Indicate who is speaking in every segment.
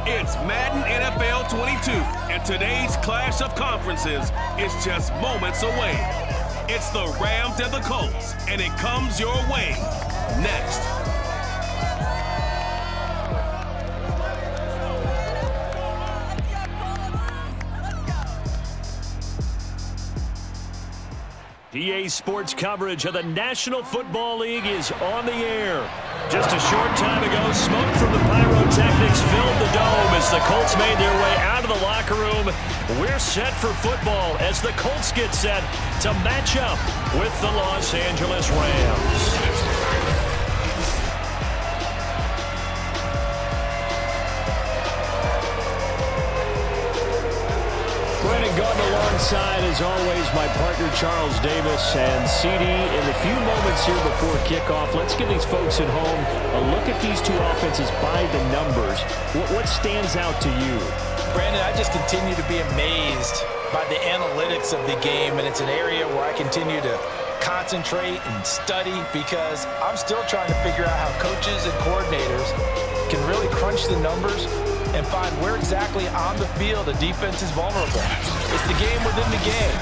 Speaker 1: It's Madden NFL 22, and today's clash of conferences is just moments away. It's the Rams and the Colts, and it comes your way next.
Speaker 2: EA Sports coverage of the National Football League is on the air. Just a short time ago, smoke from the pyrotechnics filled the dome as the Colts made their way out of the locker room. We're set for football as the Colts get set to match up with the Los Angeles Rams. Gone alongside, as always, my partner Charles Davis and CD. In the few moments here before kickoff, let's give these folks at home a look at these two offenses by the numbers. What stands out to you?
Speaker 3: Brandon, I just continue to be amazed by the analytics of the game, and it's an area where I continue to concentrate and study because I'm still trying to figure out how coaches and coordinators can really crunch the numbers and find where exactly on the field a defense is vulnerable. It's the game within the game.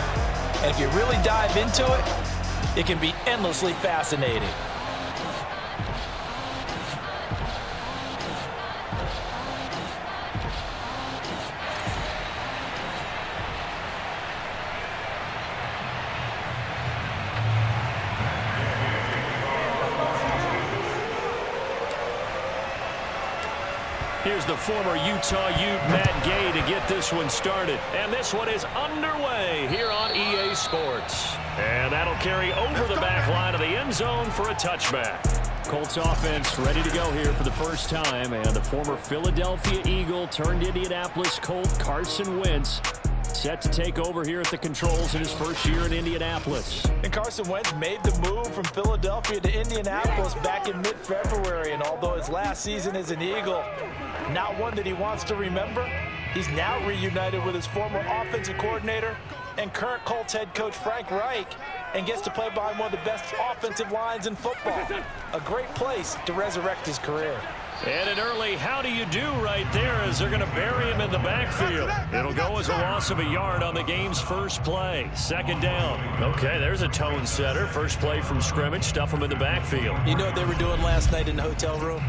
Speaker 3: And if you really dive into it, it can be endlessly fascinating.
Speaker 2: Here's the former Utah Ute, Matt Gay, to get this one started. And this one is underway here on EA Sports. And that'll carry over the back line of the end zone for a touchback. Colts offense ready to go here for the first time. And the former Philadelphia Eagle turned Indianapolis Colt, Carson Wentz, set to take over here at the controls in his first year in Indianapolis.
Speaker 3: And Carson Wentz made the move from Philadelphia to Indianapolis back in mid-February. And although his last season as an Eagle, not one that he wants to remember, he's now reunited with his former offensive coordinator and current Colts head coach Frank Reich, and gets to play behind one of the best offensive lines in football. A great place to resurrect his career.
Speaker 2: And an early how do you do right there as they're going to bury him in the backfield. It'll go as a loss of a yard on the game's first play. Second down. Okay, there's a tone setter. First play from scrimmage. Stuff him in the backfield.
Speaker 3: You know what they were doing last night in the hotel room?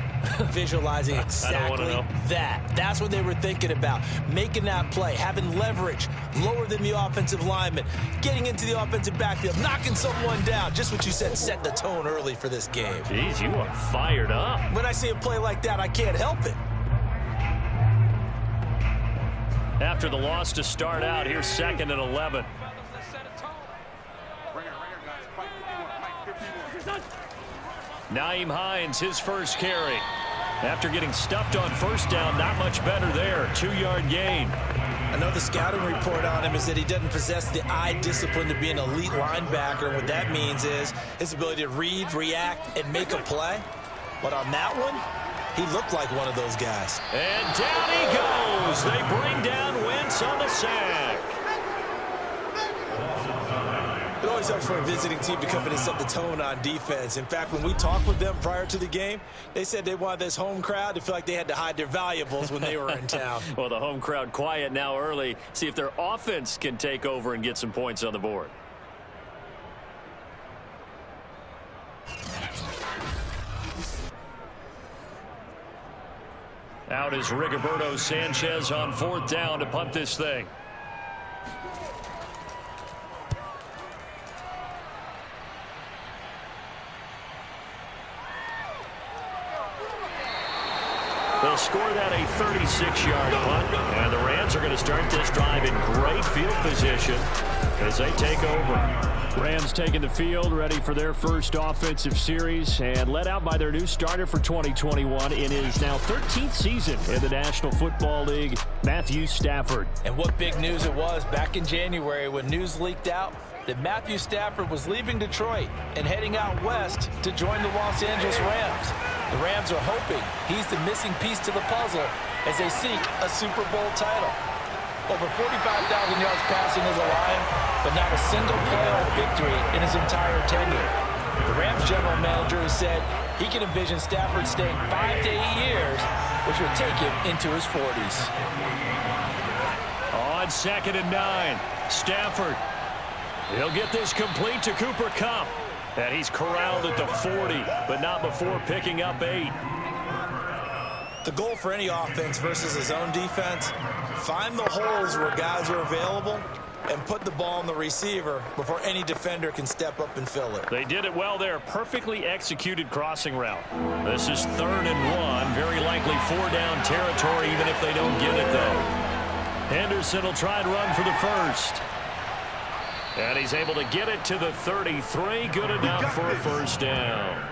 Speaker 3: Visualizing exactly that. That's what they were thinking about. Making that play, having leverage, lower than the offensive lineman, getting into the offensive backfield, knocking someone down. Just what you said, set the tone early for this game.
Speaker 2: Jeez, you are fired up.
Speaker 3: When I see a play like that, I can't help it.
Speaker 2: After the loss to start out, here's 2nd and 11. Nyheim Hines, his first carry. After getting stuffed on first down, not much better there. 2-yard gain.
Speaker 3: I know the scouting report on him is that he doesn't possess the eye discipline to be an elite linebacker. What that means is his ability to read, react, and make a play. But on that one, he looked like one of those guys.
Speaker 2: And down he goes. They bring down Wentz on the sack.
Speaker 3: It always helps for a visiting team to come in and set the tone on defense. In fact, when we talked with them prior to the game, they said they wanted this home crowd to feel like they had to hide their valuables when they were in town.
Speaker 2: Well, the home crowd quiet now early. See if their offense can take over and get some points on the board. Out is Rigoberto Sanchez on 4th down to punt this thing. They'll score that a 36-yard punt, and the Rams are going to start this drive in great field position as they take over. Rams taking the field, ready for their first offensive series, and led out by their new starter for 2021 in his now 13th season in the National Football League, Matthew Stafford.
Speaker 3: And what big news it was back in January when news leaked out that Matthew Stafford was leaving Detroit and heading out west to join the Los Angeles Rams. The Rams are hoping he's the missing piece to the puzzle as they seek a Super Bowl title. Over 45,000 yards passing as a Lion, but not a single playoff victory in his entire tenure. The Rams general manager has said he can envision Stafford staying 5 to 8 years which would take him into his 40s.
Speaker 2: On 2nd and 9, Stafford. He'll get this complete to Cooper Kupp. And he's corralled at the 40, but not before picking up 8.
Speaker 3: The goal for any offense versus his own defense, find the holes where guys are available and put the ball on the receiver before any defender can step up and fill it.
Speaker 2: They did it well there. Perfectly executed crossing route. This is 3rd and 1. Very likely 4-down territory, even if they don't get it, though. Henderson will try and run for the first. And he's able to get it to the 33. Good enough for a first down.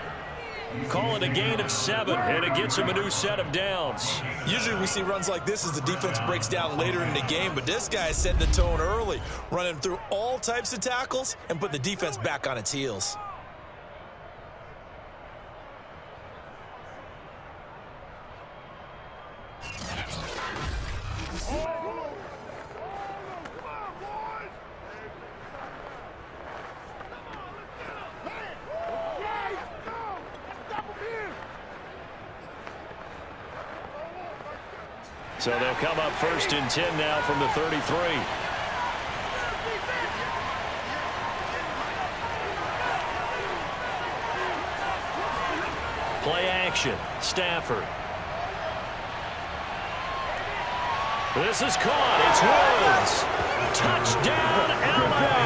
Speaker 2: Call it a gain of 7, and it gets him a new set of downs.
Speaker 3: Usually we see runs like this as the defense breaks down later in the game, but this guy set the tone early, running through all types of tackles and put the defense back on its heels.
Speaker 2: So they'll come up 1st and 10 now from the 33. Play action. Stafford. This is caught. It's Woods. Touchdown, LA.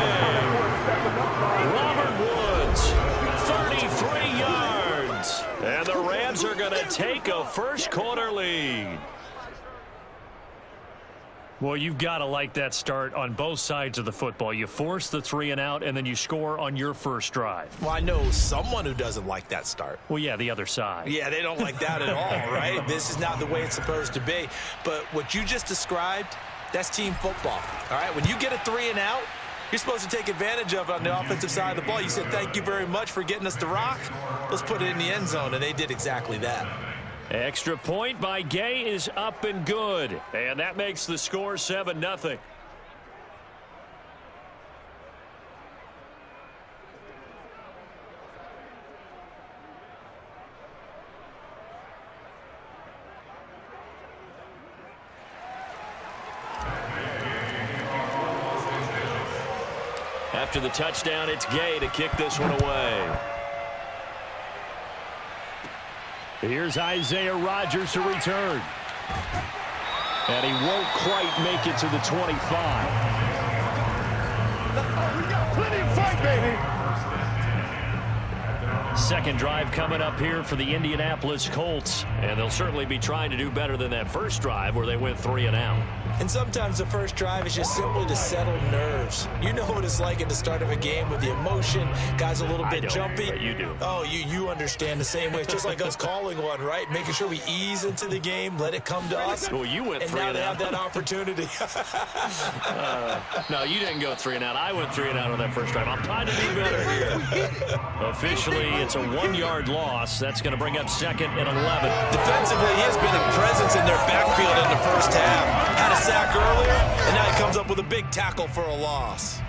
Speaker 2: Robert Woods, 33 yards. And the Rams are going to take a first-quarter lead. Well, you've got to like that start on both sides of the football. You force the 3-and-out, and then you score on your first drive.
Speaker 3: Well, I know someone who doesn't like that start.
Speaker 2: Well, yeah, the other side.
Speaker 3: Yeah, they don't like that at all, right? This is not the way it's supposed to be. But what you just described, that's team football, all right? When you get a 3-and-out, you're supposed to take advantage of it on the offensive side of the ball. You said, thank you very much for getting us the rock. Let's put it in the end zone, and they did exactly that.
Speaker 2: Extra point by Gay is up and good. And that makes the score 7-0. After the touchdown, it's Gay to kick this one away. Here's Isaiah Rodgers to return. And he won't quite make it to the 25.
Speaker 4: We got plenty of fight, baby.
Speaker 2: Second drive coming up here for the Indianapolis Colts. And they'll certainly be trying to do better than that first drive where they went 3-and-out.
Speaker 3: And sometimes the first drive is just simply to settle nerves. You know what it's like at the start of a game with the emotion. Guys a little bit jumpy.
Speaker 2: You do.
Speaker 3: Oh, you understand the same way. It's just like us calling one, right? Making sure we ease into the game, let it come to us.
Speaker 2: Well, you went 3-and-out.
Speaker 3: And now they have that opportunity.
Speaker 2: No, you didn't go 3-and-out. I went 3-and-out on that first drive. I'm trying to do better here. Officially, it's a 1-yard loss. That's going to bring up 2nd and 11.
Speaker 3: Defensively, he has been a presence in their backfield in the first half. Had a sack earlier, and now he comes up with a big tackle for a loss.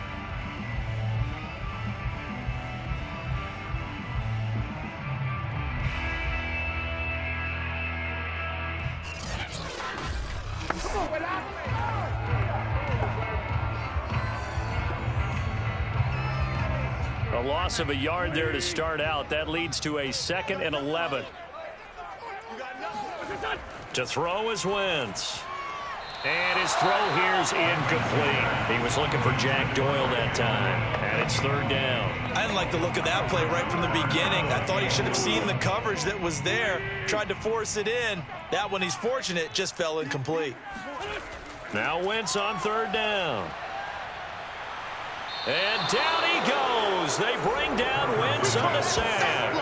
Speaker 2: A loss of a yard there to start out. That leads to a 2nd and 11. To throw is Wentz. And his throw here's incomplete. He was looking for Jack Doyle that time. And it's 3rd down.
Speaker 3: I didn't like the look of that play right from the beginning. I thought he should have seen the coverage that was there. Tried to force it in. That one, he's fortunate, just fell incomplete.
Speaker 2: Now Wentz on 3rd down. And down he goes. They bring down Wentz on a sack.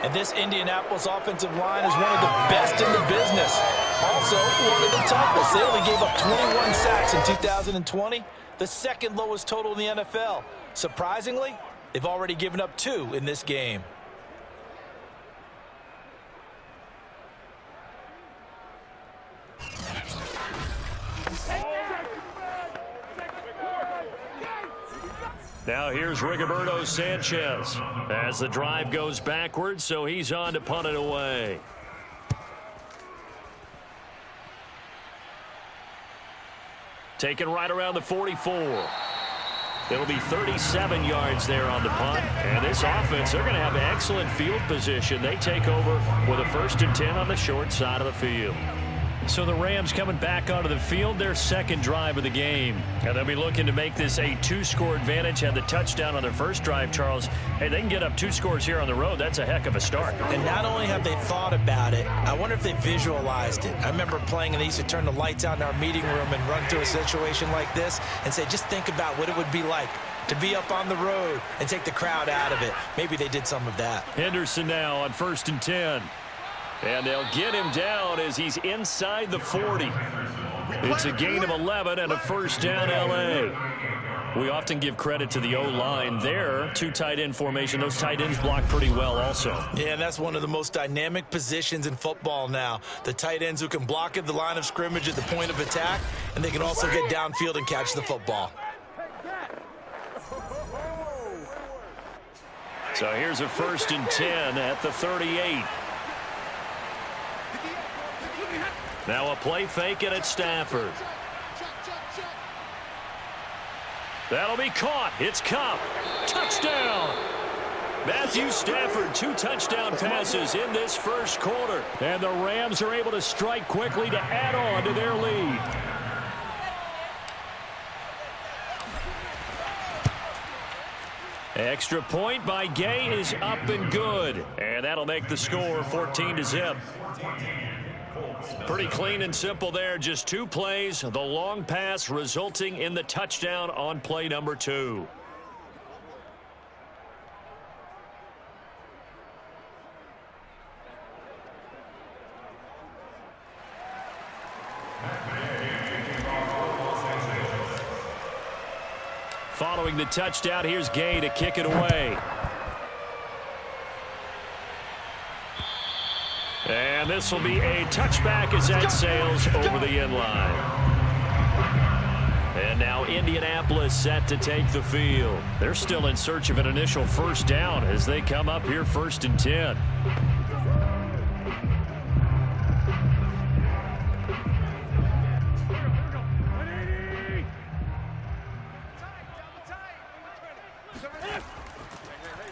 Speaker 3: And this Indianapolis offensive line is one of the best in the business. Also, one of the toughest. They only gave up 21 sacks in 2020, the 2nd lowest total in the NFL. Surprisingly, they've already given up 2 in this game.
Speaker 2: Now here's Rigoberto Sanchez as the drive goes backwards, so he's on to punt it away. taken right around the 44. It'll be 37 yards there on the punt. And this offense, they're going to have excellent field position. They take over with a 1st and 10 on the short side of the field. So the Rams coming back onto the field, their second drive of the game. And they'll be looking to make this a 2-score advantage. Had the touchdown on their first drive, Charles. Hey, they can get up 2 scores here on the road. That's a heck of a start.
Speaker 3: And not only have they thought about it, I wonder if they visualized it. I remember playing and they used to turn the lights out in our meeting room and run through a situation like this and say, just think about what it would be like to be up on the road and take the crowd out of it. Maybe they did some of that.
Speaker 2: Henderson now on 1st and 10. And they'll get him down as he's inside the 40. It's a gain of 11 and a 1st down, L.A. We often give credit to the O-line there. 2 tight end formation. Those tight ends block pretty well also.
Speaker 3: Yeah, and that's one of the most dynamic positions in football now. The tight ends who can block at the line of scrimmage at the point of attack, and they can also get downfield and catch the football.
Speaker 2: So here's a 1st and 10 at the 38. Now a play fake, and it's Stafford. That'll be caught. It's Cup. Touchdown. Matthew Stafford, 2 touchdown passes in this first quarter. And the Rams are able to strike quickly to add on to their lead. Extra point by Gay is up and good. And that'll make the score 14-0. Pretty clean and simple there. Just 2 plays. The long pass resulting in the touchdown on play number 2. Following the touchdown, here's Gay to kick it away. And this will be a touchback as that sails over the end line. And now Indianapolis set to take the field. They're still in search of an initial 1st down as they come up here 1st and 10.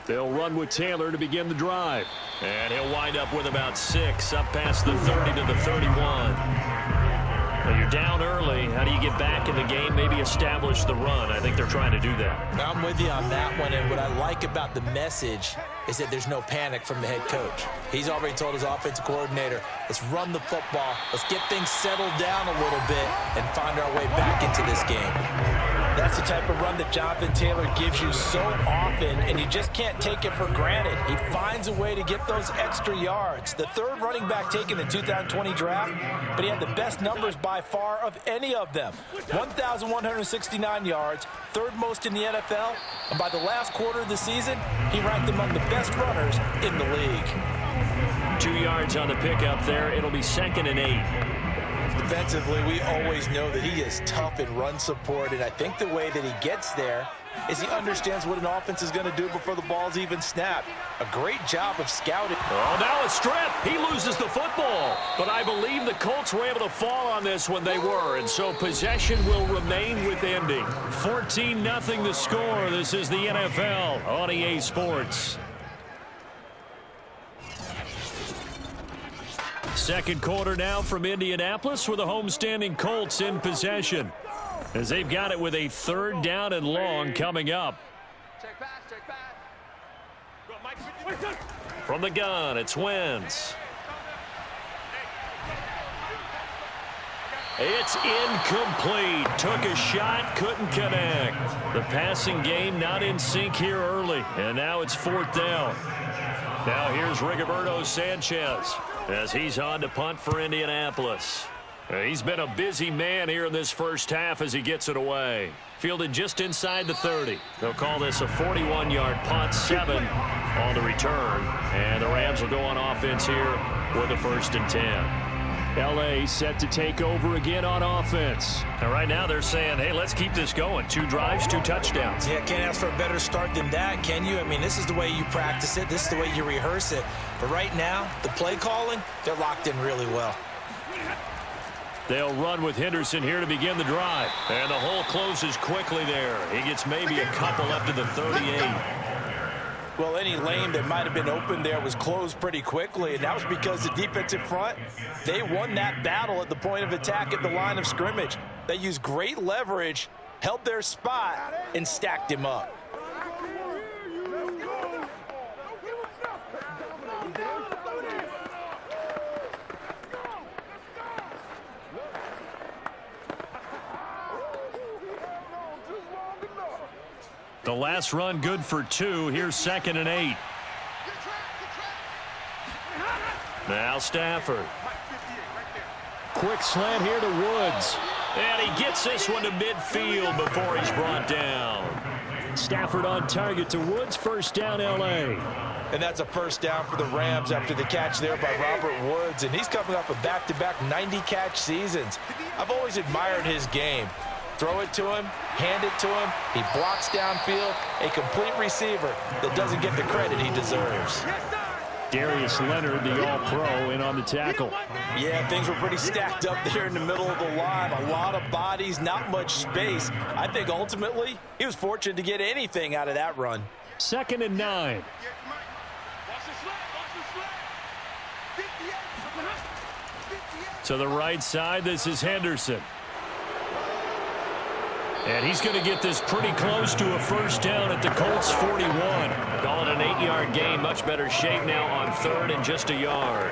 Speaker 2: They'll run with Taylor to begin the drive. And he'll wind up with about 6 up past the 30 to the 31. Well, you're down early. How do you get back in the game? Maybe establish the run. I think they're trying to do that.
Speaker 3: I'm with you on that one, and what I like about the message is that there's no panic from the head coach. He's already told his offensive coordinator, let's run the football, let's get things settled down a little bit and find our way back into this game. That's the type of run that Jonathan Taylor gives you so often, and you just can't take it for granted. He finds a way to get those extra yards. The 3rd running back taken in the 2020 draft, but he had the best numbers by far of any of them. 1,169 yards, 3rd most in the NFL, and by the last quarter of the season, he ranked among the best runners in the league.
Speaker 2: 2 yards on the pickup there. It'll be 2nd and 8.
Speaker 3: Defensively, we always know that he is tough in run support, and I think the way that he gets there is he understands what an offense is going to do before the ball's even snapped. A great job of scouting.
Speaker 2: Oh, now a strip. He loses the football. But I believe the Colts were able to fall on this when they were, and so possession will remain with Indy. 14-0 the score. This is the NFL on EA Sports. Second quarter now from Indianapolis with the homestanding Colts in possession, as they've got it with a 3rd down and long coming up. From the gun, it's Wentz. It's incomplete. Took a shot, couldn't connect. The passing game not in sync here early, and now it's 4th down. Now here's Rigoberto Sanchez as he's on to punt for Indianapolis. He's been a busy man here in this first half as he gets it away. Fielded just inside the 30. They'll call this a 41-yard punt, 7 on the return. And the Rams will go on offense here with a 1st and 10. L.A. set to take over again on offense. And right now they're saying, hey, let's keep this going. 2 drives, 2 touchdowns.
Speaker 3: Yeah, can't ask for a better start than that, can you? I mean, this is the way you practice it. This is the way you rehearse it. But right now, the play calling, they're locked in really well.
Speaker 2: They'll run with Henderson here to begin the drive. And the hole closes quickly there. He gets maybe a couple up to the 38.
Speaker 3: Well, any lane that might have been open there was closed pretty quickly, and that was because the defensive front, they won that battle at the point of attack at the line of scrimmage. They used great leverage, held their spot, and stacked him up.
Speaker 2: The last run good for 2. Here's 2nd and 8. Now Stafford. Quick slant here to Woods. And he gets this one to midfield before he's brought down. Stafford on target to Woods. First down, L.A.
Speaker 3: And that's a first down for the Rams after the catch there by Robert Woods. And he's coming off a back-to-back 90-catch seasons. I've always admired his game. Throw it to him, hand it to him, he blocks downfield, a complete receiver that doesn't get the credit he deserves.
Speaker 2: Darius Leonard, the all-pro, in on the tackle.
Speaker 3: Yeah, things were pretty stacked up there in the middle of the line. A lot of bodies, not much space. I think ultimately he was fortunate to get anything out of that run.
Speaker 2: 2nd and 9. To the right side, this is Henderson. And he's going to get this pretty close to a first down at the Colts 41. Call it an 8-yard gain. Much better shape now on 3rd and just a yard.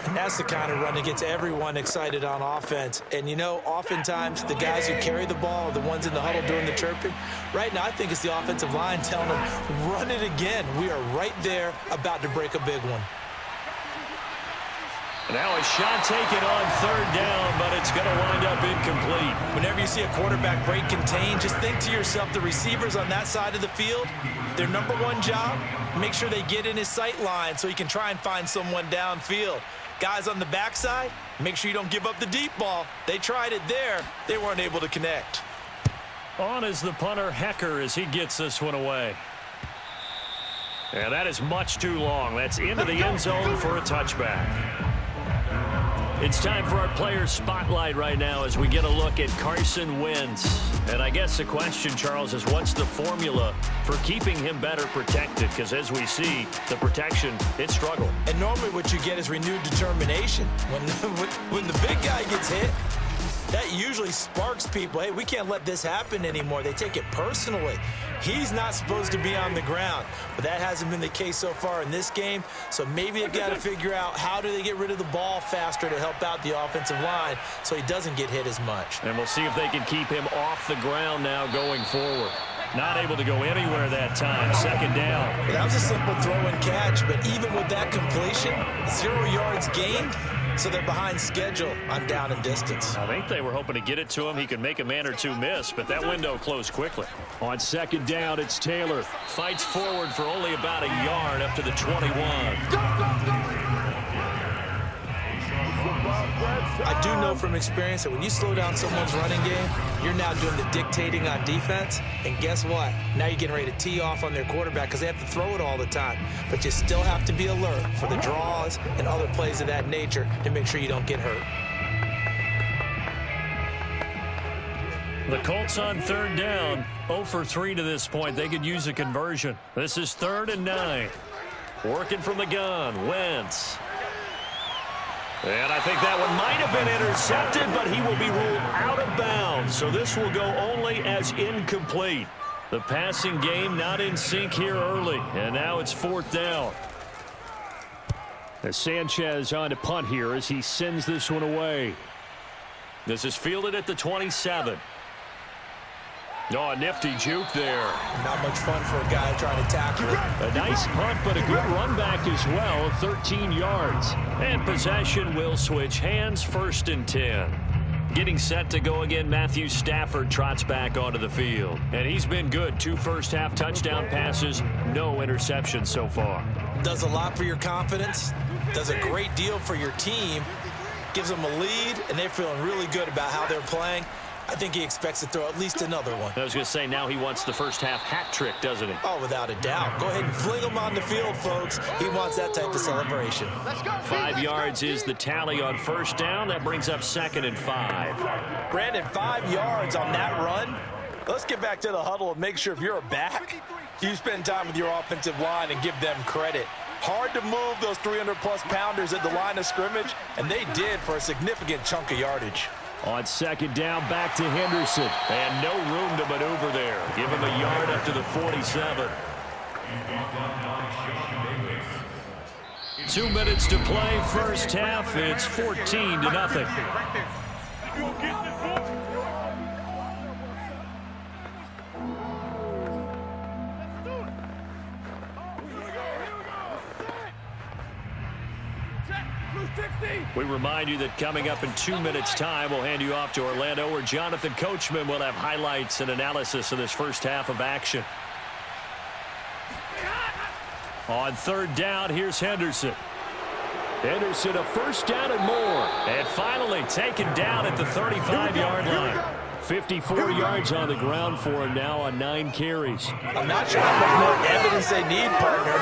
Speaker 3: And that's the kind of run that gets everyone excited on offense. And, you know, oftentimes the guys who carry the ball are the ones in the huddle doing the chirping. Right now, I think it's the offensive line telling them, run it again. We are right there about to break a big one.
Speaker 2: Now a shot taken on 3rd down, but it's going to wind up incomplete.
Speaker 3: Whenever you see a quarterback break contain, just think to yourself, the receivers on that side of the field, their number one job, make sure they get in his sight line so he can try and find someone downfield. Guys on the backside, make sure you don't give up the deep ball. They tried it there. They weren't able to connect.
Speaker 2: On is the punter, Hecker, as he gets this one away. And that is much too long. That's into the end zone for a touchback. It's time for our player spotlight right now as we get a look at Carson Wentz. And I guess the question, Charles, is what's the formula for keeping him better protected? Because as we see, the protection, it struggled.
Speaker 3: And normally what you get is renewed determination. When the big guy gets hit, that usually sparks people. Hey, we can't let this happen anymore. They take it personally. He's not supposed to be on the ground, but that hasn't been the case so far in this game. So maybe they've got to figure out how do they get rid of the ball faster to help out the offensive line so he doesn't get hit as much.
Speaker 2: And we'll see if they can keep him off the ground now going forward. Not able to go anywhere that time. 2nd down.
Speaker 3: That was a simple throw and catch, but even with that completion, 0 yards gained. So they're behind schedule on down and distance.
Speaker 2: I think they were hoping to get it to him. He could make a man or two miss, but that window closed quickly. On 2nd down, it's Taylor. Fights forward for only about a yard up to the 21.
Speaker 3: I do know from experience that when you slow down someone's running game, you're now doing the dictating on defense. And guess what? Now you're getting ready to tee off on their quarterback because they have to throw it all the time. But you still have to be alert for the draws and other plays of that nature to make sure you don't get hurt.
Speaker 2: The Colts on 3rd down, 0 for 3 to this point. They could use a conversion. This is 3rd and 9. Working from the gun, Wentz. And I think that one might have been intercepted, but he will be ruled out of bounds. So this will go only as incomplete. The passing game not in sync here early, and now it's 4th down. As Sanchez on to punt here as he sends this one away. This is fielded at the 27. Oh, a nifty juke there.
Speaker 3: Not much fun for a guy trying to tackle it.
Speaker 2: A nice punt, but a good run back as well, 13 yards. And possession will switch hands, 1st and 10. Getting set to go again, Matthew Stafford trots back onto the field. And he's been good. 2 first-half touchdown passes, no interceptions so far.
Speaker 3: Does a lot for your confidence, does a great deal for your team, gives them a lead, and they're feeling really good about how they're playing. I think he expects to throw at least another one.
Speaker 2: I was going to say, now he wants the first half hat trick, doesn't he?
Speaker 3: Oh, without a doubt. Go ahead and fling him on the field, folks. He wants that type of celebration.
Speaker 2: 5 yards is the tally on first down. That brings up 2nd and 5.
Speaker 3: Brandon, 5 yards on that run. Let's get back to the huddle and make sure if you're a back, you spend time with your offensive line and give them credit. Hard to move those 300-plus pounders at the line of scrimmage, and they did for a significant chunk of yardage.
Speaker 2: On 2nd down, back to Henderson. And no room to maneuver there. Give him a yard up to the 47. 2 minutes to play, first half. It's 14-0. We remind you that coming up in 2 minutes' time, we'll hand you off to Orlando, where Jonathan Coachman will have highlights and analysis of this first half of action. On 3rd down, here's Henderson. Henderson, a first down and more. And finally taken down at the 35-yard line. 54 yards on the ground for him now on 9 carries.
Speaker 3: I'm not sure how much more evidence they need, partner,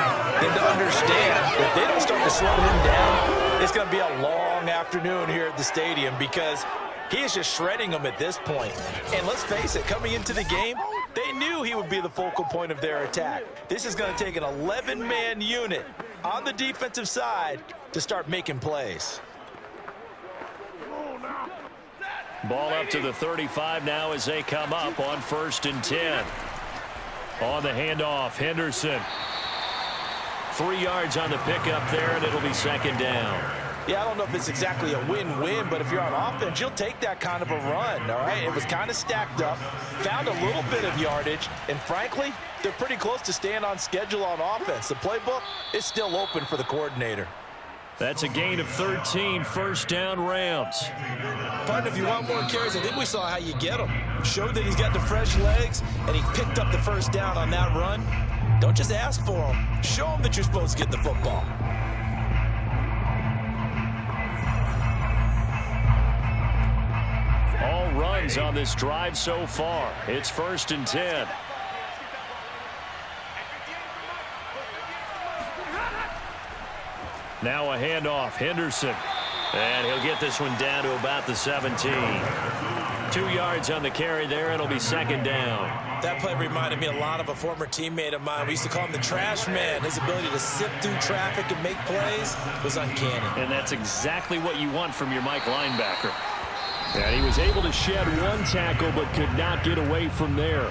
Speaker 3: than to understand if they don't start to slow him down, it's going to be a long afternoon here at the stadium because he is just shredding them at this point. And let's face it, coming into the game, they knew he would be the focal point of their attack. This is going to take an 11-man unit on the defensive side to start making plays.
Speaker 2: Ball up to the 35 now as they come up on 1st and 10. On the handoff, Henderson. 3 yards on the pickup there, and it'll be 2nd down.
Speaker 3: Yeah, I don't know if it's exactly a win-win, but if you're on offense, you'll take that kind of a run, all right? It was kind of stacked up, found a little bit of yardage, and frankly, they're pretty close to staying on schedule on offense. The playbook is still open for the coordinator.
Speaker 2: That's a gain of 13, first down Rams.
Speaker 3: Partner, if you want more carries, I think we saw how you get him. Showed that he's got the fresh legs, and he picked up the first down on that run. Don't just ask for him. Show him that you're supposed to get the football.
Speaker 2: All runs on this drive so far. It's 1st and 10. Now a handoff, Henderson. And he'll get this one down to about the 17. 2 yards on the carry there. It'll be 2nd down.
Speaker 3: That play reminded me a lot of a former teammate of mine. We used to call him the trash man. His ability to sift through traffic and make plays was uncanny.
Speaker 2: And that's exactly what you want from your Mike linebacker. And he was able to shed 1 tackle but could not get away from there.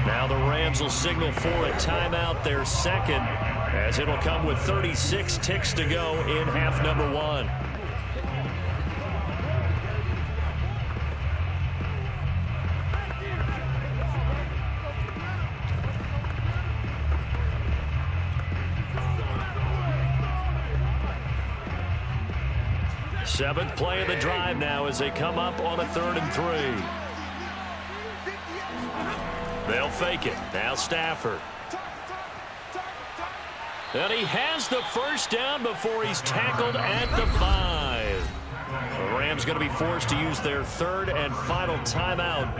Speaker 2: Now the Rams will signal for a timeout, their 2nd, as it'll come with 36 ticks to go in half number 1. Seventh play of the drive now as they come up on a 3rd and 3. They'll fake it. Now Stafford. And he has the first down before he's tackled at the 5. The Rams going to be forced to use their 3rd and final timeout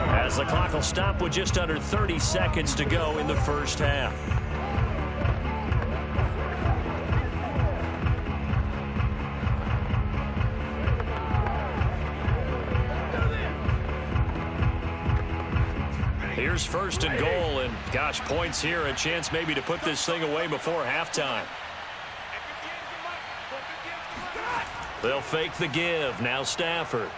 Speaker 2: as the clock will stop with just under 30 seconds to go in the first half. Here's 1st and goal, and gosh, points here, a chance maybe to put this thing away before halftime. They'll fake the give. Now Stafford.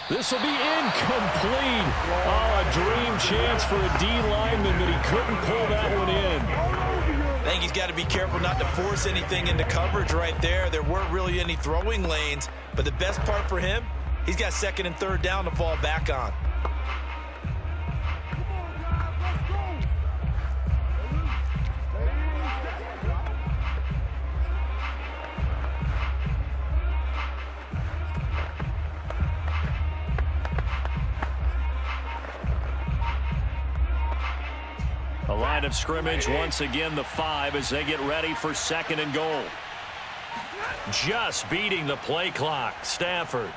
Speaker 2: This will be incomplete. Oh, a dream chance for a D lineman, but he couldn't pull that one in.
Speaker 3: I think he's got to be careful not to force anything into coverage right there. There weren't really any throwing lanes, but the best part for him, he's got 2nd and 3rd down to fall back on.
Speaker 2: A line of scrimmage, once again the 5 as they get ready for 2nd and goal. Just beating the play clock, Stafford.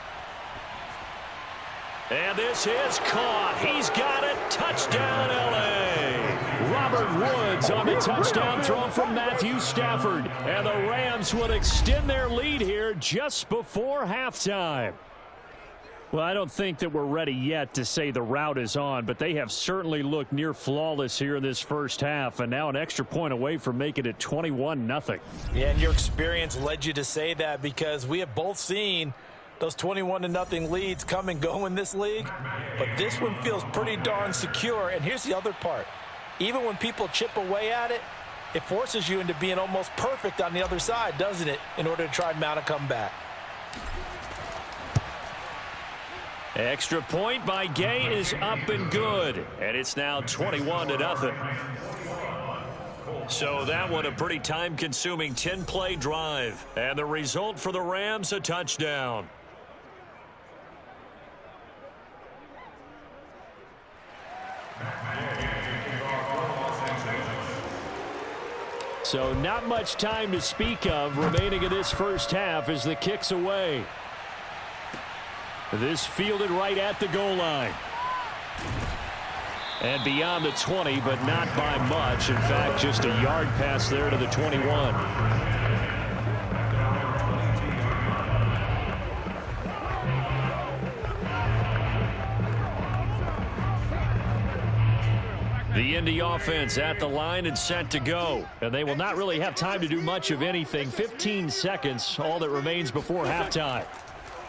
Speaker 2: And this is caught. He's got it. Touchdown, L.A. Robert Woods on the touchdown throw from Matthew Stafford. And the Rams would extend their lead here just before halftime. Well, I don't think that we're ready yet to say the route is on, but they have certainly looked near flawless here in this first half, and now an extra point away from making it 21-0.
Speaker 3: Yeah, and your experience led you to say that, because we have both seen those 21-0 leads come and go in this league, but this one feels pretty darn secure. And here's the other part. Even when people chip away at it, it forces you into being almost perfect on the other side, doesn't it, in order to try and mount a comeback.
Speaker 2: Extra point by Gay is up and good, and it's now 21-0. So that one a pretty time-consuming 10-play drive, and the result for the Rams, a touchdown. So not much time to speak of remaining in this first half as the kick's away. This fielded right at the goal line. And beyond the 20, but not by much. In fact, just a yard pass there to the 21. The Indy offense at the line and set to go. And they will not really have time to do much of anything. 15 seconds, all that remains before halftime.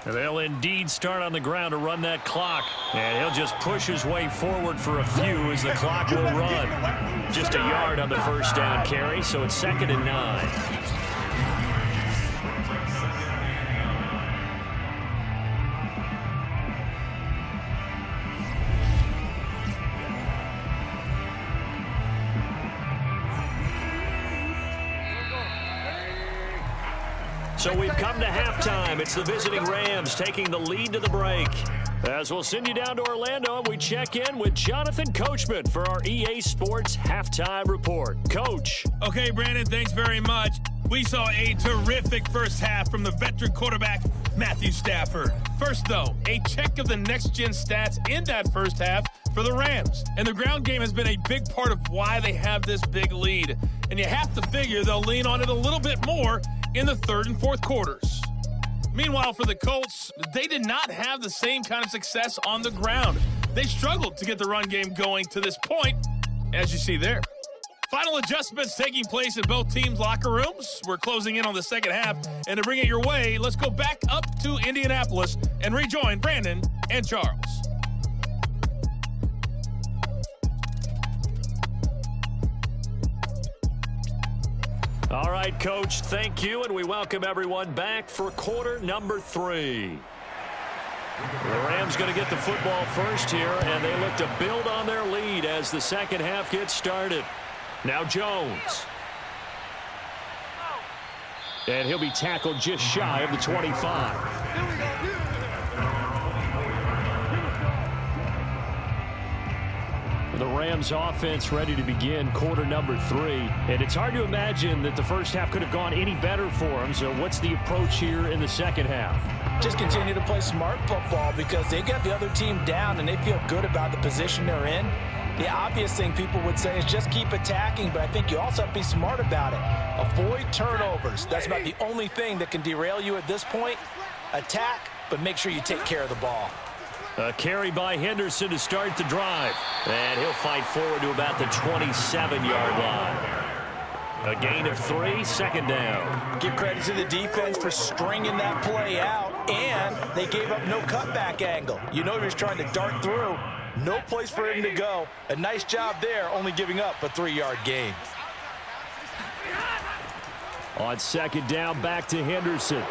Speaker 2: And they'll indeed start on the ground to run that clock. And he'll just push his way forward for a few as the clock will run. Just a yard on the first down carry, so it's 2nd and 9. So we've come to halftime. It's the visiting Rams taking the lead to the break. As we'll send you down to Orlando, and we check in with Jonathan Coachman for our EA Sports Halftime Report. Coach.
Speaker 5: Okay, Brandon, thanks very much. We saw a terrific first half from the veteran quarterback, Matthew Stafford. First, though, a check of the next-gen stats in that first half for the Rams. And the ground game has been a big part of why they have this big lead. And you have to figure they'll lean on it a little bit more in the third and fourth quarters. Meanwhile, for the Colts, they did not have the same kind of success on the ground. They struggled to get the run game going to this point, as you see there. Final adjustments taking place in both teams' locker rooms. We're closing in on the second half, and to bring it your way, let's go back up to Indianapolis and rejoin Brandon and Charles.
Speaker 2: All right, Coach, thank you, and we welcome everyone back for quarter number 3. The Rams going to get the football first here, and they look to build on their lead as the second half gets started. Now Jones. And he'll be tackled just shy of the 25. The Rams offense ready to begin quarter number 3. And it's hard to imagine that the first half could have gone any better for them. So what's the approach here in the second half?
Speaker 3: Just continue to play smart football, because they got the other team down and they feel good about the position they're in. The obvious thing people would say is just keep attacking, but I think you also have to be smart about it. Avoid turnovers. That's about the only thing that can derail you at this point. Attack, but make sure you take care of the ball.
Speaker 2: A carry by Henderson to start the drive. And he'll fight forward to about the 27-yard line. A gain of 3, 2nd down.
Speaker 3: Give credit to the defense for stringing that play out, and they gave up no cutback angle. You know he was trying to dart through. No place for him to go. A nice job there, only giving up a 3-yard gain.
Speaker 2: On 2nd down, back to Henderson.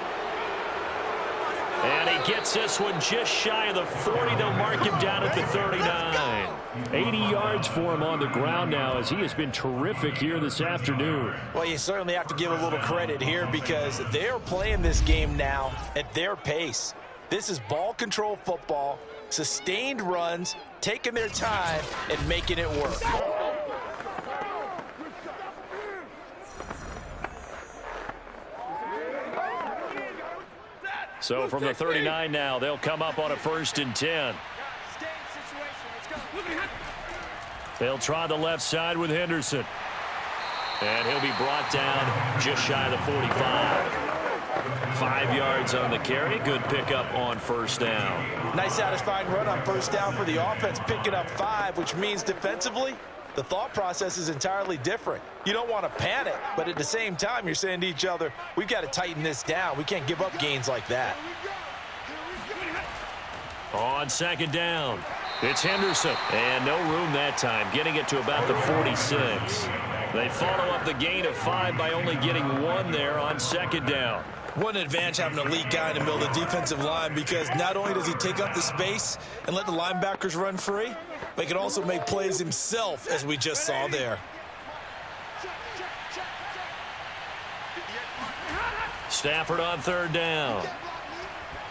Speaker 2: And he gets this one just shy of the 40. They'll mark him down at the 39. 80 yards for him on the ground now, as he has been terrific here this afternoon.
Speaker 3: Well, you certainly have to give a little credit here, because they're playing this game now at their pace. This is ball control football, sustained runs, taking their time and making it work.
Speaker 2: So from the 39 now, they'll come up on a 1st and 10. They'll try the left side with Henderson. And he'll be brought down just shy of the 45. 5 yards on the carry. Good pickup on first down.
Speaker 3: Nice satisfying run on first down for the offense, picking up 5, which means defensively, the thought process is entirely different. You don't want to panic, but at the same time, you're saying to each other, we've got to tighten this down. We can't give up gains like that.
Speaker 2: On second down, it's Henderson. And no room that time, getting it to about the 46. They follow up the gain of 5 by only getting 1 there on second down.
Speaker 3: What an advantage having an elite guy in the middle of the defensive line, because not only does he take up the space and let the linebackers run free, but he can also make plays himself, as we just saw there.
Speaker 2: Stafford on third down.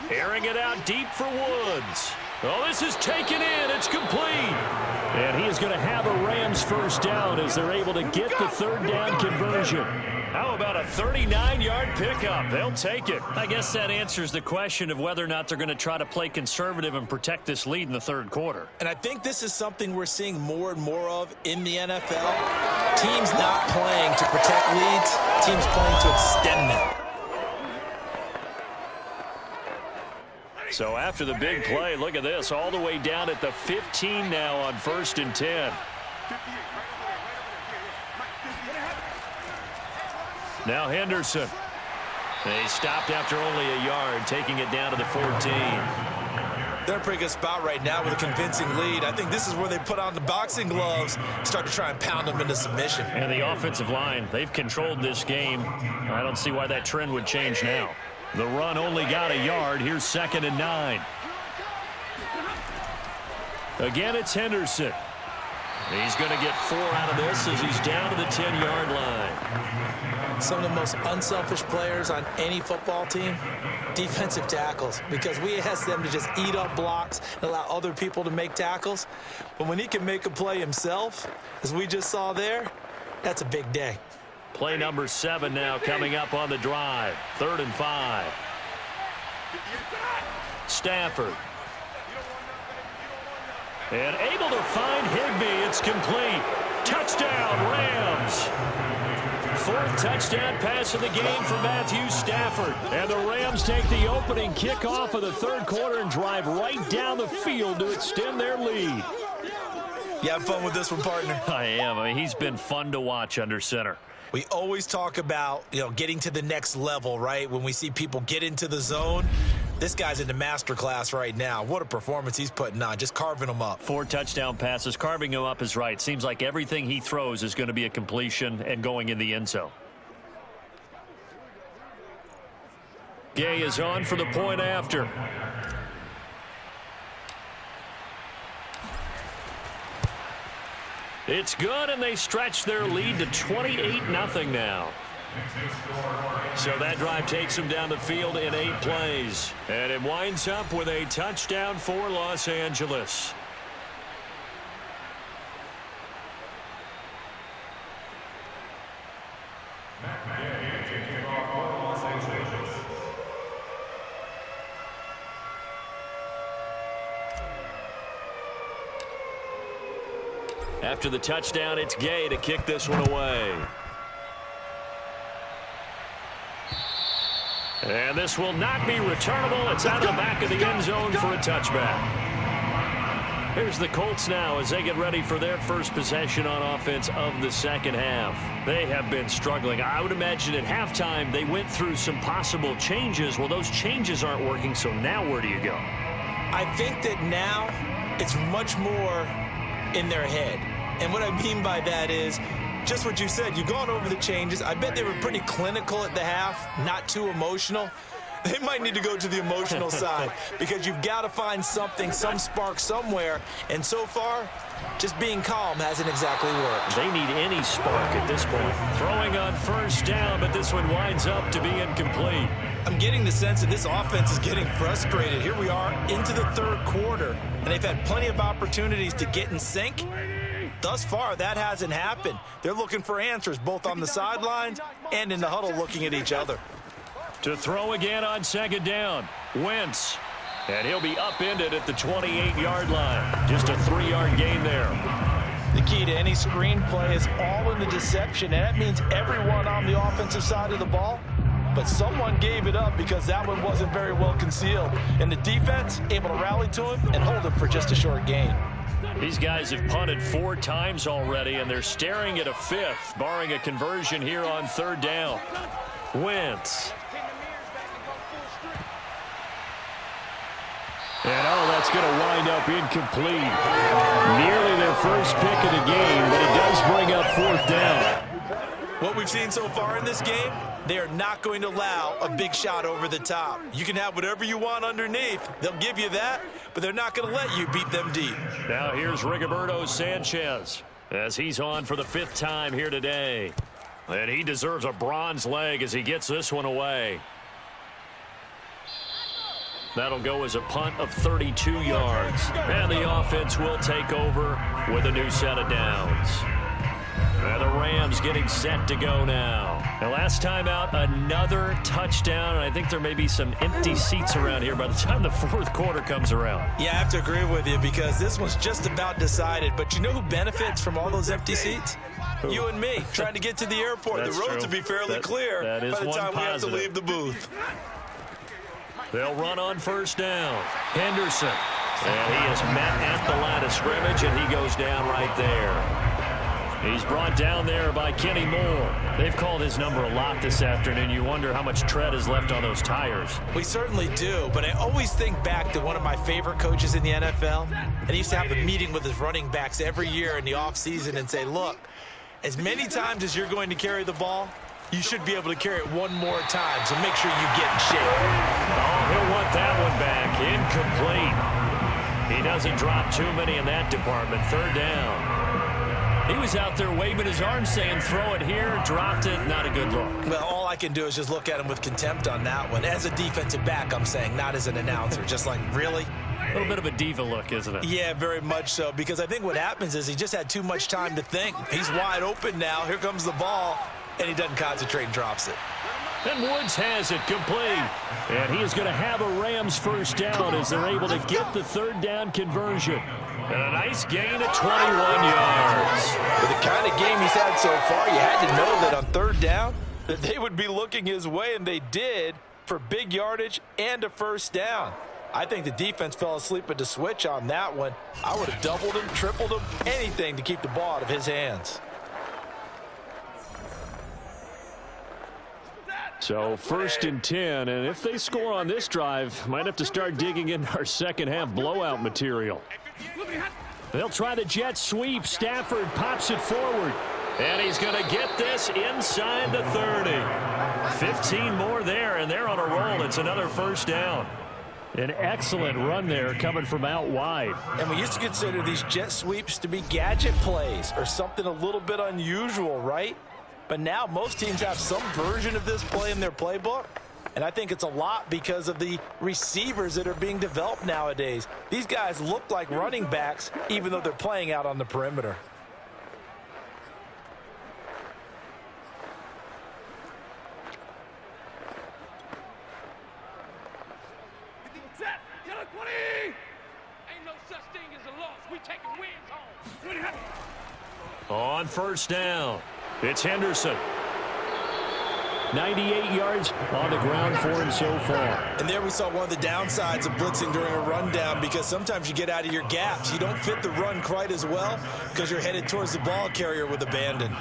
Speaker 2: Airing it out deep for Woods. Oh, this is taken in. It's complete. And he is going to have a Rams first down as they're able to get the third down conversion. How about a 39-yard pickup? They'll take it. I guess that answers the question of whether or not they're going to try to play conservative and protect this lead in the third quarter.
Speaker 3: And I think this is something we're seeing more and more of in the NFL. Teams not playing to protect leads, teams playing to extend them.
Speaker 2: So after the big play, look at this, all the way down at the 15 now on 1st and 10. Now Henderson. They stopped after only a yard, taking it down to the 14.
Speaker 3: They're in a pretty good spot right now with a convincing lead. I think this is where they put on the boxing gloves, start to try and pound them into submission.
Speaker 2: And the offensive line, they've controlled this game. I don't see why that trend would change now. The run only got a yard. Here's 2nd and 9. Again, it's Henderson. He's going to get 4 out of this as he's down to the 10-yard line.
Speaker 3: Some of the most unselfish players on any football team, defensive tackles, because we ask them to just eat up blocks and allow other people to make tackles. But when he can make a play himself, as we just saw there, that's a big day.
Speaker 2: Play number 7 now coming up on the drive. 3rd and 5. Stafford. And able to find Higbee. It's complete. Touchdown, Rams. 4th touchdown pass of the game for Matthew Stafford. And the Rams take the opening kickoff of the third quarter and drive right down the field to extend their lead.
Speaker 3: You have fun with this one, partner?
Speaker 2: I am. I mean, he's been fun to watch under center.
Speaker 3: We always talk about, getting to the next level, right? When we see people get into the zone, this guy's in the master class right now. What a performance he's putting on, just carving them up.
Speaker 2: 4 touchdown passes. Carving him up is right. Seems like everything he throws is going to be a completion and going in the end zone. Gay is on for the point after. It's good, and they stretch their lead to 28-0 now. So that drive takes them down the field in 8 plays. And it winds up with a touchdown for Los Angeles. After the touchdown, it's Gay to kick this one away. And this will not be returnable. It's out of the back of the end zone for a touchback. Here's the Colts now as they get ready for their first possession on offense of the second half. They have been struggling. I would imagine at halftime they went through some possible changes. Well, those changes aren't working, so now where do you go?
Speaker 3: I think that now it's much more in their head. And what I mean by that is just what you said. You've gone over the changes. I bet they were pretty clinical at the half, not too emotional. They might need to go to the emotional side because you've got to find something, some spark somewhere. And so far, just being calm hasn't exactly worked.
Speaker 2: They need any spark at this point. Throwing on first down, but this one winds up to be incomplete.
Speaker 3: I'm getting the sense that this offense is getting frustrated. Here we are into the third quarter, and they've had plenty of opportunities to get in sync. Thus far, that hasn't happened. They're looking for answers both on the sidelines and in the huddle looking at each other.
Speaker 2: To throw again on second down, Wentz. And he'll be upended at the 28-yard line. Just a 3-yard gain there.
Speaker 3: The key to any screenplay is all in the deception, and that means everyone on the offensive side of the ball. But someone gave it up because that one wasn't very well concealed. And the defense able to rally to him and hold him for just a short gain.
Speaker 2: These guys have punted 4 times already, and they're staring at a 5th, barring a conversion here on 3rd down. Wentz. And that's going to wind up incomplete. Nearly their first pick of the game, but it does bring up 4th down.
Speaker 3: What we've seen so far in this game, they are not going to allow a big shot over the top. You can have whatever you want underneath. They'll give you that, but they're not going to let you beat them deep.
Speaker 2: Now here's Rigoberto Sanchez as he's on for the 5th time here today. And he deserves a bronze leg as he gets this one away. That'll go as a punt of 32 yards. And the offense will take over with a new set of downs. And the Rams getting set to go now. And last time out, another touchdown. And I think there may be some empty seats around here by the time the 4th quarter comes around.
Speaker 3: Yeah, I have to agree with you because this one's just about decided. But you know who benefits from all those empty seats?
Speaker 2: Who?
Speaker 3: You and me, trying to get to the airport.
Speaker 2: That's
Speaker 3: the roads
Speaker 2: true.
Speaker 3: will be fairly clear
Speaker 2: that is
Speaker 3: by the time we have to
Speaker 2: positive.
Speaker 3: leave the booth.
Speaker 2: They'll run on 1st down. Henderson. And he is met at the line of scrimmage, and he goes down right there. He's brought down there by Kenny Moore. They've called his number a lot this afternoon. You wonder how much tread is left on those tires.
Speaker 3: We certainly do, but I always think back to one of my favorite coaches in the NFL. And he used to have a meeting with his running backs every year in the offseason and say, look, as many times as you're going to carry the ball, you should be able to carry it one more time, so make sure you get in shape.
Speaker 2: Oh, he'll want that one back. Incomplete. He doesn't drop too many in that department. 3rd down. He was out there waving his arms saying, throw it here, dropped it, not a good look.
Speaker 3: Well, all I can do is just look at him with contempt on that one. As a defensive back, I'm saying, not as an announcer. Just like, really?
Speaker 2: A little bit of a diva look, isn't it?
Speaker 3: Yeah, very much so, because I think what happens is he just had too much time to think. He's wide open now. Here comes the ball, and he doesn't concentrate and drops it.
Speaker 2: And Woods has it complete. And he is going to have a Rams 1st down as they're able to get the 3rd down conversion. And a nice gain of 21 yards.
Speaker 3: With the kind of game he's had so far, you had to know that on 3rd down that they would be looking his way, and they did for big yardage and a 1st down. I think the defense fell asleep at the switch on that one. I would have doubled him, tripled him, anything to keep the ball out of his hands.
Speaker 2: So 1st and 10, and if they score on this drive, might have to start digging into our second half blowout material. They'll try the jet sweep. Stafford pops it forward. And he's going to get this inside the 30. 15 more there, and they're on a roll. It's another 1st down. An excellent run there coming from out wide.
Speaker 3: And we used to consider these jet sweeps to be gadget plays or something a little bit unusual, right? But now most teams have some version of this play in their playbook. And I think it's a lot because of the receivers that are being developed nowadays. These guys look like running backs even though they're playing out on the perimeter.
Speaker 2: On 1st down, it's Henderson. 98 yards on the ground for him so far.
Speaker 3: And there we saw one of the downsides of blitzing during a rundown, because sometimes you get out of your gaps. You don't fit the run quite as well because you're headed towards the ball carrier with abandon.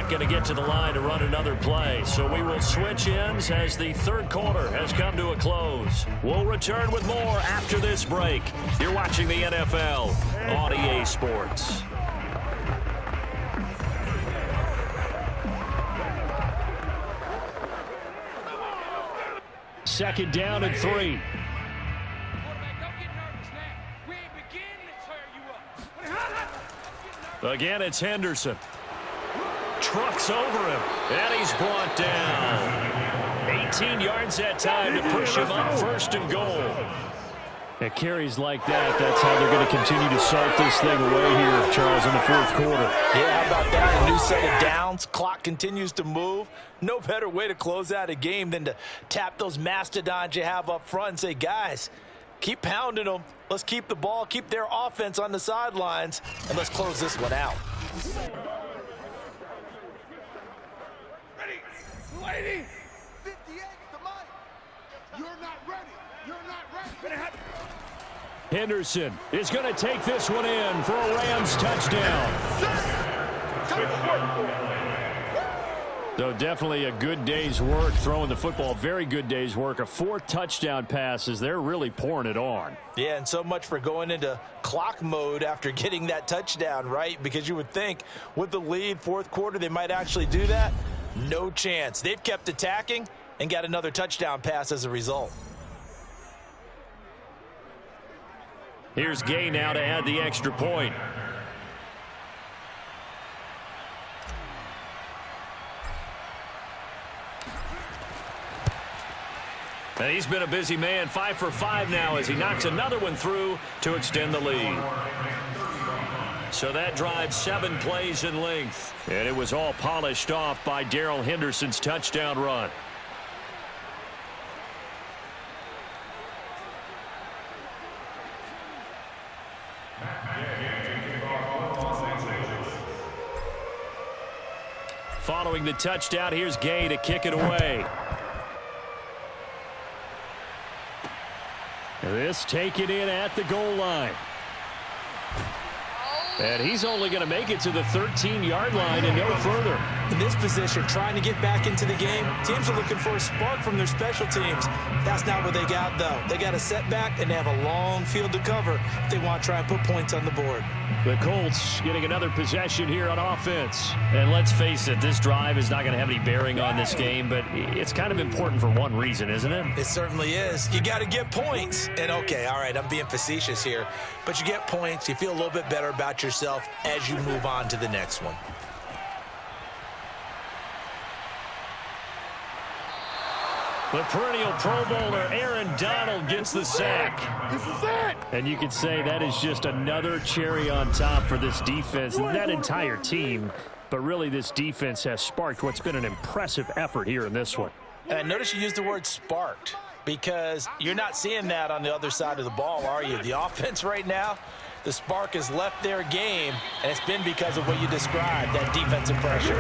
Speaker 2: Going to get to the line to run another play. So we will switch ends as the 3rd quarter has come to a close. We'll return with more after this break. You're watching the NFL on EA Sports. Second down and 3. Again, it's Henderson. Trucks over him, and he's brought down. 18 yards that time to push him up 1st and goal. At carries like that, that's how they're going to continue to salt this thing away here, Charles, in the fourth quarter.
Speaker 3: Yeah, how about that? A new set of downs. Clock continues to move. No better way to close out a game than to tap those mastodons you have up front and say, guys, keep pounding them. Let's keep the ball, keep their offense on the sidelines, and let's close this one out.
Speaker 4: Ready? Lady! 58 to Mike. You're not ready. You're not ready.
Speaker 2: Henderson is going to take this one in for a Rams touchdown. So definitely a good day's work throwing the football. Very good day's work. A 4 touchdown passes. They're really pouring it on.
Speaker 3: Yeah, and so much for going into clock mode after getting that touchdown, right? Because you would think with the lead, fourth quarter, they might actually do that. No chance. They've kept attacking and got another touchdown pass as a result.
Speaker 2: Here's Gay now to add the extra point. And he's been a busy man, 5 for 5 now as he knocks another one through to extend the lead. So that drives 7 plays in length. And it was all polished off by Darrell Henderson's touchdown run. Following the touchdown, here's Gay to kick it away. This taken in at the goal line. And he's only going to make it to the 13-yard line and no further.
Speaker 3: In this position, trying to get back into the game, teams are looking for a spark from their special teams. That's not what they got, though. They got a setback, and they have a long field to cover if they want to try and put points on the board.
Speaker 2: The Colts getting another possession here on offense. And let's face it, this drive is not going to have any bearing on this game, but it's kind of important for one reason, isn't it?
Speaker 3: It certainly is. You got to get points. And, okay, all right, I'm being facetious here, but you get points, you feel a little bit better about yourself as you move on to the next one.
Speaker 2: The perennial Pro Bowler Aaron Donald gets the sack.
Speaker 4: This is it.
Speaker 2: And you could say that is just another cherry on top for this defense and that entire team. But really, this defense has sparked what's been an impressive effort here in this one.
Speaker 3: And notice you used the word sparked because you're not seeing that on the other side of the ball, are you? The offense right now, the spark has left their game, and it's been because of what you described, that defensive pressure.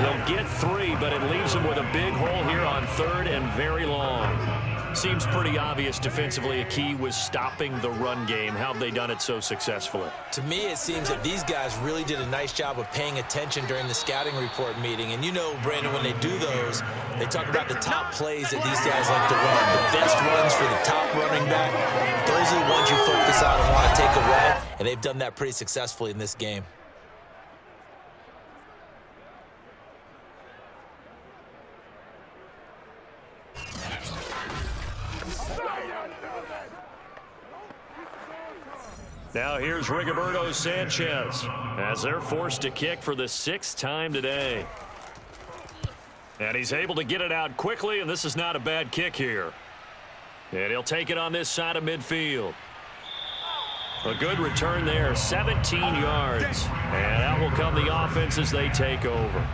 Speaker 2: They'll get 3, but it leaves them with a big hole here on 3rd and very long. Seems pretty obvious defensively a key was stopping the run game. How have they done it so successfully?
Speaker 3: To me, it seems that these guys really did a nice job of paying attention during the scouting report meeting. And you know, Brandon, when they do those, they talk about the top plays that these guys like to run. The best runs for the top running back. Those are the ones you focus on and want to take away. And they've done that pretty successfully in this game.
Speaker 2: Now here's Rigoberto Sanchez as they're forced to kick for the 6th time today. And he's able to get it out quickly, and this is not a bad kick here. And he'll take it on this side of midfield. A good return there, 17 yards. And out will come the offense as they take over.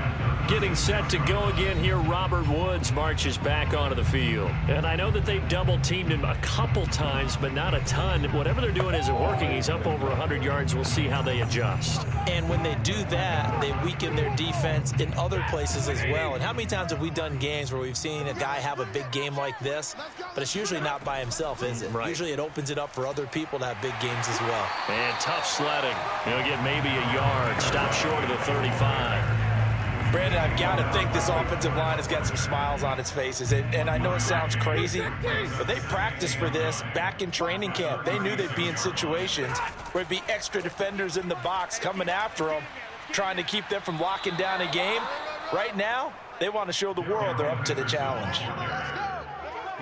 Speaker 2: Getting set to go again here, Robert Woods marches back onto the field. And I know that they've double-teamed him a couple times, but not a ton. Whatever they're doing isn't working. He's up over 100 yards. We'll see how they adjust.
Speaker 3: And when they do that, they weaken their defense in other places as well. And how many times have we done games where we've seen a guy have a big game like this, but it's usually not by himself, is it?
Speaker 2: Right.
Speaker 3: Usually it opens it up for other people to have big games as well.
Speaker 2: And tough sledding. He'll get maybe a yard. Stop short of the 35.
Speaker 3: Brandon, I've got to think this offensive line has got some smiles on its faces. And I know it sounds crazy, but they practiced for this back in training camp. They knew they'd be in situations where it'd be extra defenders in the box coming after them, trying to keep them from locking down a game. Right now, they want to show the world they're up to the challenge.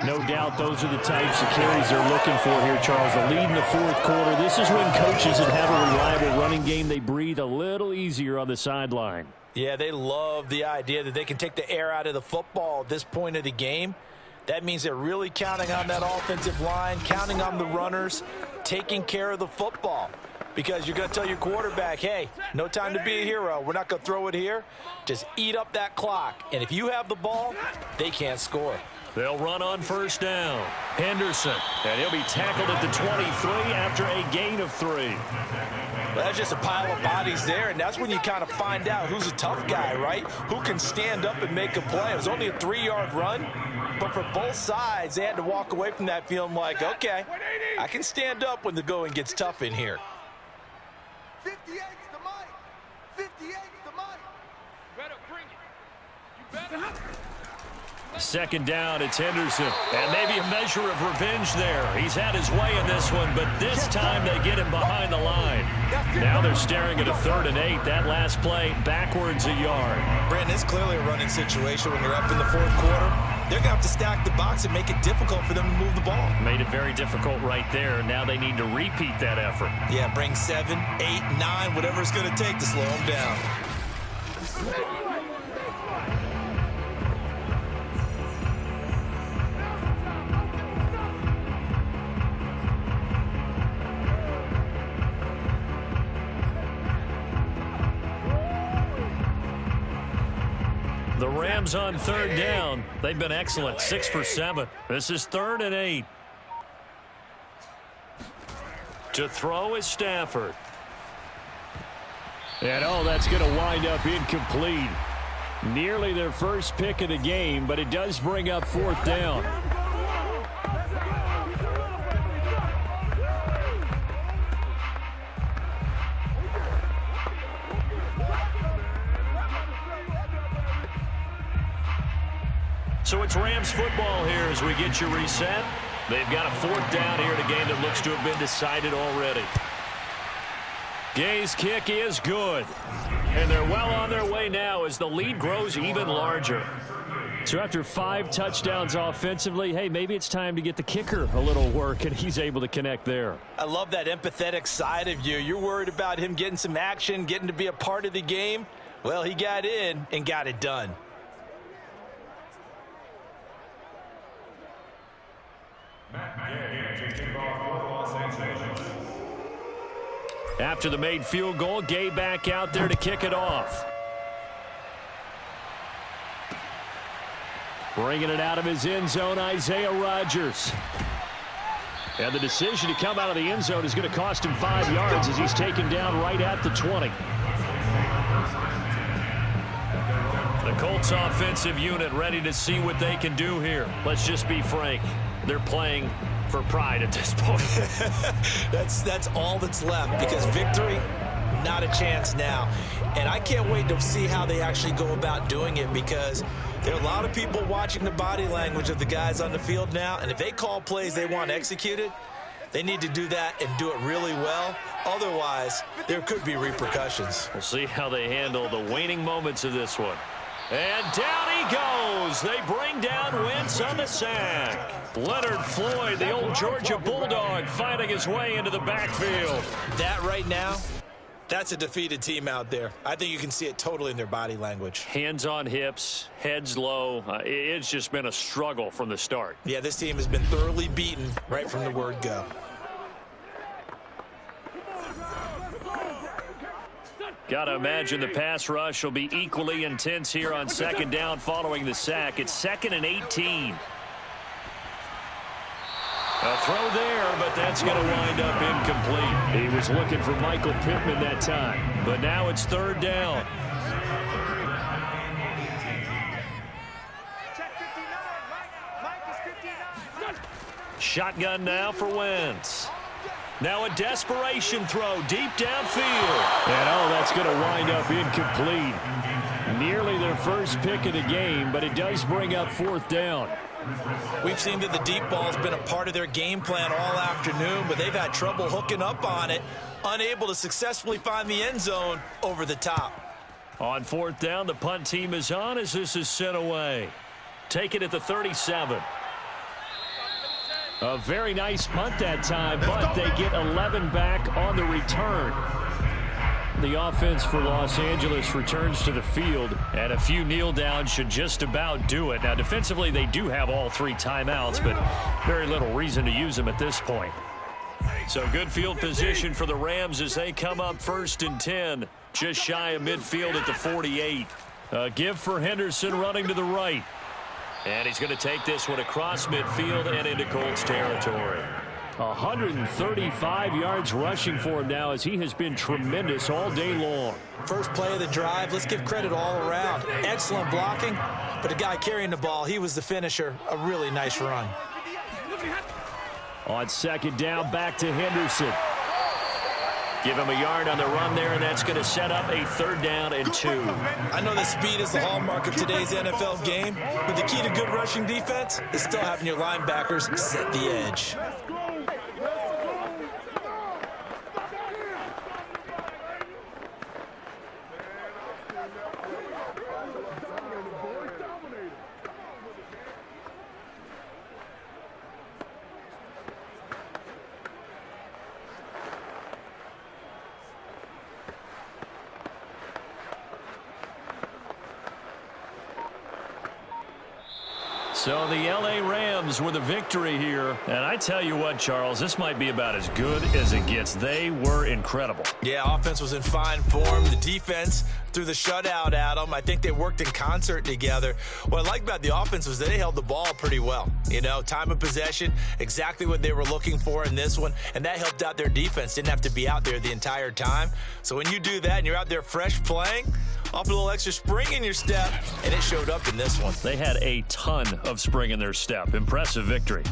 Speaker 2: No doubt those are the types of carries they're looking for here, Charles. The lead in the fourth quarter. This is when coaches that have a reliable running game, they breathe a little easier on the sideline.
Speaker 3: Yeah, they love the idea that they can take the air out of the football at this point of the game. That means they're really counting on that offensive line, counting on the runners, taking care of the football. Because you're going to tell your quarterback, hey, no time to be a hero. We're not going to throw it here. Just eat up that clock. And if you have the ball, they can't score.
Speaker 2: They'll run on first down. Henderson, and he'll be tackled at the 23 after a gain of 3.
Speaker 3: Well, that's just a pile of bodies there, and that's when you kind of find out who's a tough guy, right? Who can stand up and make a play. It was only a 3-yard run, but for both sides, they had to walk away from that feeling like, okay, I can stand up when the going gets tough in here.
Speaker 4: 58's the mic. 58's the mic. You better bring it. You better.
Speaker 2: Second down, it's Henderson. And maybe a measure of revenge there. He's had his way in this one, but this time they get him behind the line. Now they're staring at a 3rd and 8. That last play backwards a yard.
Speaker 3: Brandon, it's clearly a running situation when you're up in the 4th quarter. They're going to have to stack the box and make it difficult for them to move the ball.
Speaker 2: Made it very difficult right there. Now they need to repeat that effort.
Speaker 3: Yeah, bring 7, 8, 9, whatever it's going to take to slow them down.
Speaker 2: The Rams on 3rd down. They've been excellent, 6 for 7. This is 3rd and 8. To throw is Stafford. And that's going to wind up incomplete. Nearly their first pick of the game, but it does bring up 4th down. So it's Rams football here as we get you reset. They've got a 4th down here in a game that looks to have been decided already. Gay's kick is good. And they're well on their way now as the lead grows even larger. So after 5 touchdowns offensively, hey, maybe it's time to get the kicker a little work, and he's able to connect there.
Speaker 3: I love that empathetic side of you. You're worried about him getting some action, getting to be a part of the game. Well, he got in and got it done.
Speaker 2: After the made field goal, Gay back out there to kick it off. Bringing it out of his end zone, Isaiah Rodgers. And the decision to come out of the end zone is going to cost him 5 yards as he's taken down right at the 20. The Colts offensive unit ready to see what they can do here. Let's just be frank. They're playing for pride at this point.
Speaker 3: That's all that's left, because victory, not a chance now. And I can't wait to see how they actually go about doing it, because there are a lot of people watching the body language of the guys on the field now, and if they call plays they want executed, they need to do that and do it really well. Otherwise, there could be repercussions.
Speaker 2: We'll see how they handle the waning moments of this one. And down he goes. They bring down Wentz on the sack. Leonard Floyd, the old Georgia Bulldog, finding his way into the backfield.
Speaker 3: That right now, that's a defeated team out there. I think you can see it totally in their body language.
Speaker 2: Hands on hips, heads low. It's just been a struggle from the start.
Speaker 3: Yeah, this team has been thoroughly beaten right from the word go.
Speaker 2: Got to imagine the pass rush will be equally intense here on 2nd down following the sack. It's 2nd and 18. A throw there, but that's going to wind up incomplete. He was looking for Michael Pittman that time, but now it's 3rd down. Shotgun now for Wentz. Now a desperation throw deep downfield. And that's going to wind up incomplete. Nearly their first pick of the game, but it does bring up 4th down.
Speaker 3: We've seen that the deep ball has been a part of their game plan all afternoon, but they've had trouble hooking up on it, unable to successfully find the end zone over the top.
Speaker 2: On 4th down, the punt team is on as this is sent away. Take it at the 37. A very nice punt that time, but they get 11 back on the return. The offense for Los Angeles returns to the field, and a few kneel downs should just about do it. Now, defensively, they do have all 3 timeouts, but very little reason to use them at this point. So good field position for the Rams as they come up 1st and 10, just shy of midfield at the 48. A give for Henderson running to the right. And he's going to take this one across midfield and into Colts territory. 135 yards rushing for him now as he has been tremendous all day long.
Speaker 3: First play of the drive, let's give credit all around. Excellent blocking, but the guy carrying the ball, he was the finisher. A really nice run.
Speaker 2: On 2nd down, back to Henderson. Give him a yard on the run there, and that's going to set up a 3rd down and 2.
Speaker 3: I know that speed is the hallmark of today's NFL game, but the key to good rushing defense is still having your linebackers set the edge.
Speaker 2: So the L.A. Rams with a victory here. And I tell you what, Charles, this might be about as good as it gets. They were incredible.
Speaker 3: Yeah, offense was in fine form. The defense threw the shutout at them. I think they worked in concert together. What I like about the offense was they held the ball pretty well. You know, time of possession, exactly what they were looking for in this one. And that helped out their defense. Didn't have to be out there the entire time. So when you do that and you're out there fresh playing, off a little extra spring in your step, and it showed up in this one.
Speaker 2: They had a ton of spring in their step. Impressive victory.